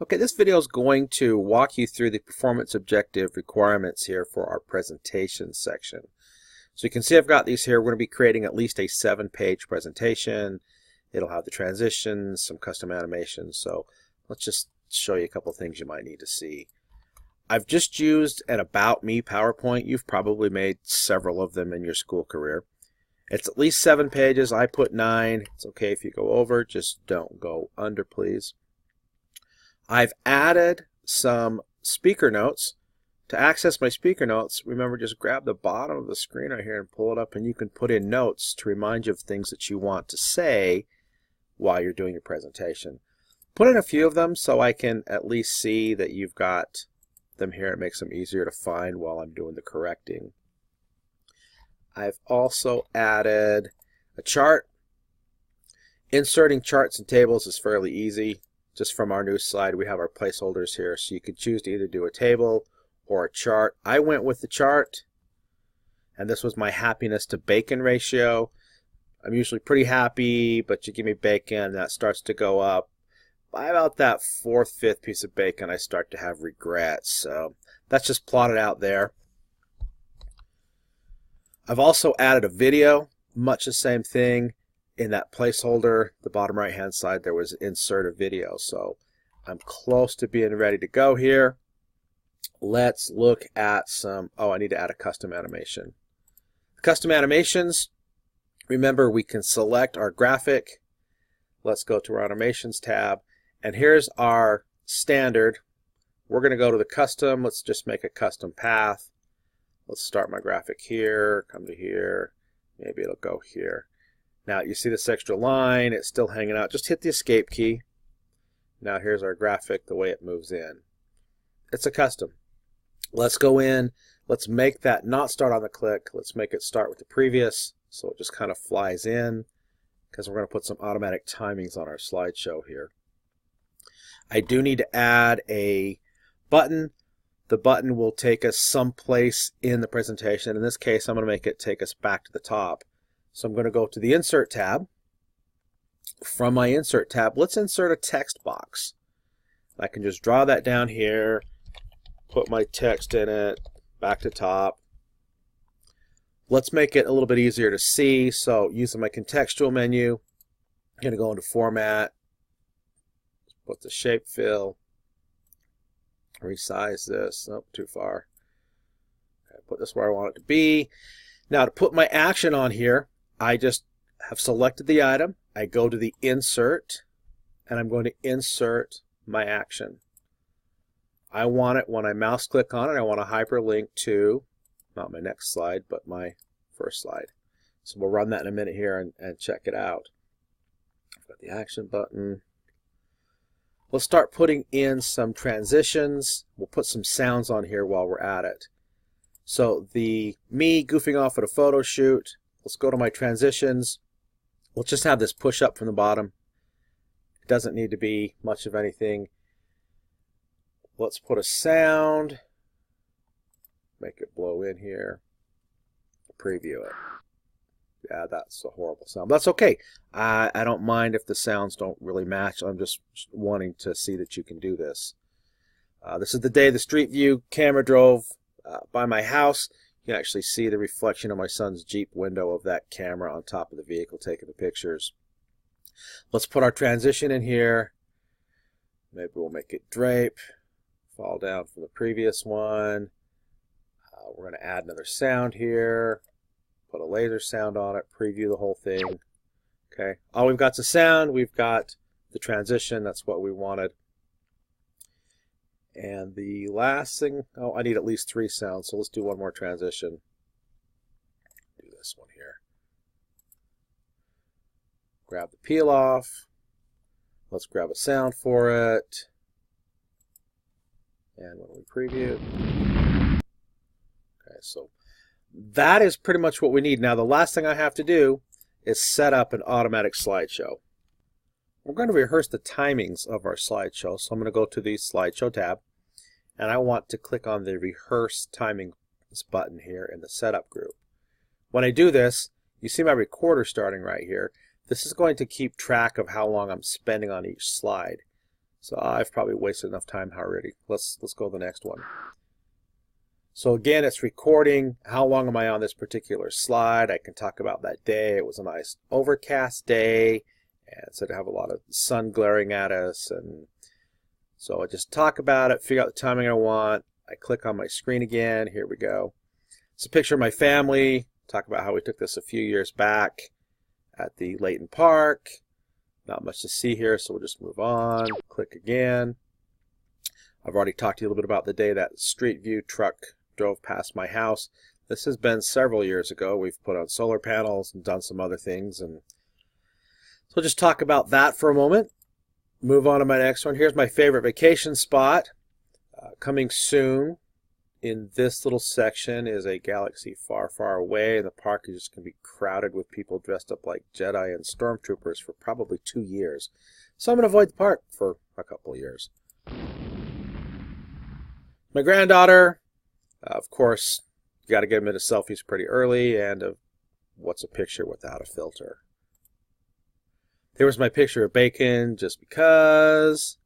Okay, this video is going to walk you through the performance objective requirements here for our presentation section. So you can see I've got these here. We're going to be creating at least a 7-page presentation. It'll have the transitions, some custom animations. So let's just show you a couple things you might need to see. I've just used an About Me PowerPoint. You've probably made several of them in your school career. It's at least 7 pages. I put 9. It's okay if you go over. Just don't go under, please. I've added some speaker notes. To access my speaker notes, remember, just grab the bottom of the screen right here and pull it up, and you can put in notes to remind you of things that you want to say while you're doing your presentation. Put in a few of them so I can at least see that you've got them here. It makes them easier to find while I'm doing the correcting. I've also added a chart. Inserting charts and tables is fairly easy. Just from our new slide, we have our placeholders here, so you could choose to either do a table or a chart. I went with the chart, and this was my happiness to bacon ratio. I'm usually pretty happy, but you give me bacon, that starts to go up. By about that 4th, 5th piece of bacon, I start to have regrets. So that's just plotted out there. I've also added a video, much the same thing. In that placeholder, the bottom right hand side, there was insert a video. So I'm close to being ready to go here. Let's look at some, I need to add a custom animation. Custom animations, remember we can select our graphic. Let's go to our animations tab, and here's our standard. We're going to go to the custom. Let's just make a custom path. Let's start my graphic here, come to here, maybe it'll go here. Now you see this extra line, it's still hanging out. Just hit the escape key. Now here's our graphic, the way it moves in. It's a custom. Let's go in, let's make that not start on the click. Let's make it start with the previous, so it just kind of flies in, because we're going to put some automatic timings on our slideshow here. I do need to add a button. The button will take us someplace in the presentation. In this case, I'm going to make it take us back to the top. So I'm going to go to the Insert tab. From my Insert tab, let's insert a text box. I can just draw that down here, put my text in it, back to top. Let's make it a little bit easier to see. So using my contextual menu, I'm going to go into Format, put the shape fill, resize this, too far. Okay, put this where I want it to be. Now to put my action on here, I just have selected the item. I go to the Insert, and I'm going to insert my action. I want it, when I mouse click on it, I want to hyperlink to, not my next slide, but my first slide. So we'll run that in a minute here and check it out. I've got the action button. Let's start putting in some transitions. We'll put some sounds on here while we're at it. So me goofing off at a photo shoot. Let's go to my transitions. Let's just have this push up from the bottom. It doesn't need to be much of anything. Let's put a sound. Make it blow in here. Preview it. Yeah, that's a horrible sound. But that's okay. I don't mind if the sounds don't really match. I'm just wanting to see that you can do this. This is the day the Street View camera drove by my house. You can actually see the reflection of my son's Jeep window of that camera on top of the vehicle taking the pictures. Let's put our transition in here. Maybe we'll make it drape, fall down from the previous one. We're going to add another sound here, put a laser sound on it, preview the whole thing. Okay, all we've got is a sound, we've got the transition, that's what we wanted. And the last thing, I need at least 3 sounds, so let's do one more transition. Do this one here. Grab the peel off. Let's grab a sound for it. And when we preview. Okay, so that is pretty much what we need. Now the last thing I have to do is set up an automatic slideshow. We're going to rehearse the timings of our slideshow, so I'm going to go to the Slideshow tab, and I want to click on the Rehearse Timings button here in the Setup group. When I do this, you see my recorder starting right here. This is going to keep track of how long I'm spending on each slide. So I've probably wasted enough time already. Let's go to the next one. So again, it's recording how long am I on this particular slide. I can talk about that day. It was a nice overcast day, and so to have a lot of sun glaring at us. And so I just talk about it, figure out the timing I want. I click on my screen again. Here we go. It's a picture of my family. Talk about how we took this a few years back at the Layton Park. Not much to see here, so we'll just move on. Click again. I've already talked to you a little bit about the day that Street View truck drove past my house. This has been several years ago. We've put on solar panels and done some other things, and so we'll just talk about that for a moment. Move on to my next one. Here's my favorite vacation spot. Coming soon in this little section is a galaxy far, far away, and the park is just going to be crowded with people dressed up like Jedi and stormtroopers for probably 2 years. So I'm going to avoid the park for a couple of years. My granddaughter, of course, you got to get them into selfies pretty early, and what's a picture without a filter? There was my picture of bacon, just because.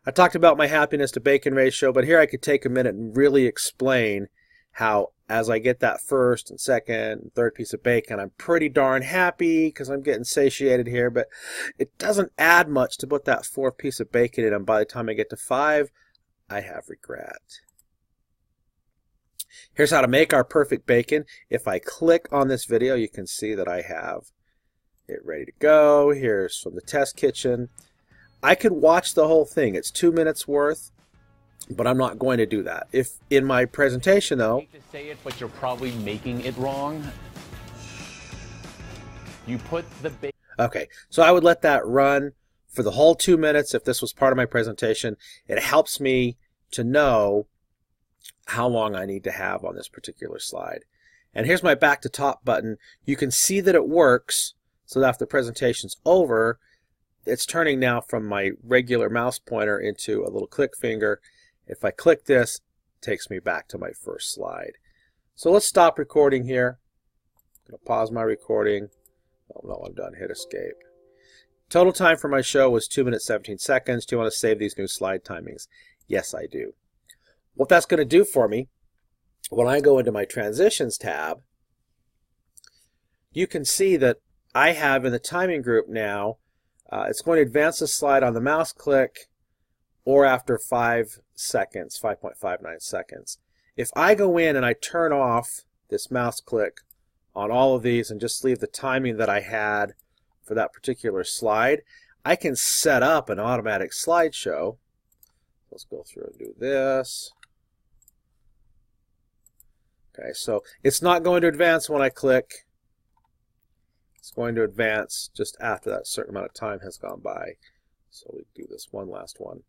I talked about my happiness to bacon ratio, but here I could take a minute and really explain how as I get that first and second and third piece of bacon, I'm pretty darn happy because I'm getting satiated here, but it doesn't add much to put that fourth piece of bacon in, and by the time I get to 5, I have regret. Here's how to make our perfect bacon. If I click on this video, you can see that I have it ready to go. Here's from the test kitchen. I could watch the whole thing. It's 2 minutes worth, but I'm not going to do that. If in my presentation, though, I hate to say it, but you're probably making it wrong. You put the bacon. Okay, so I would let that run for the whole 2 minutes if this was part of my presentation. It helps me to know how long I need to have on this particular slide. And here's my back to top button. You can see that it works, so that after the presentation's over, it's turning now from my regular mouse pointer into a little click finger. If I click this, it takes me back to my first slide. So let's stop recording here. I'm going to pause my recording. Oh no, I'm done. Hit escape. Total time for my show was 2 minutes 17 seconds. Do you want to save these new slide timings? Yes, I do. What that's going to do for me, when I go into my Transitions tab, you can see that I have in the timing group now, it's going to advance the slide on the mouse click or after 5 seconds, 5.59 seconds. If I go in and I turn off this mouse click on all of these and just leave the timing that I had for that particular slide, I can set up an automatic slideshow. Let's go through and do this. Okay, so it's not going to advance when I click. It's going to advance just after that certain amount of time has gone by. So we do this one last one.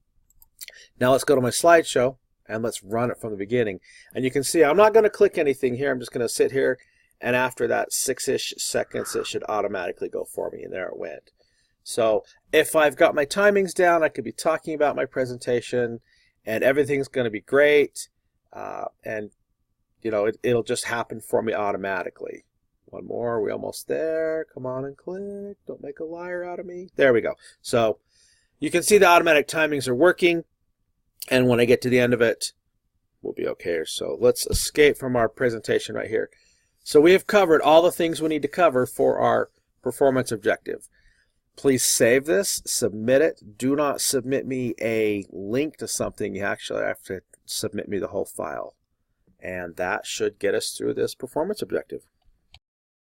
Now let's go to my slideshow and let's run it from the beginning. And you can see I'm not going to click anything here. I'm just going to sit here, and after that 6-ish seconds it should automatically go for me, and there it went. So if I've got my timings down, I could be talking about my presentation and everything's going to be great, and you know, it'll just happen for me automatically. One more. Are we almost there? Come on and click. Don't make a liar out of me. There we go. So you can see the automatic timings are working, and when I get to the end of it, we'll be okay. So let's escape from our presentation right here. So we have covered all the things we need to cover for our performance objective. Please save this, submit it. Do not submit me a link to something. You actually have to submit me the whole file. And that should get us through this performance objective.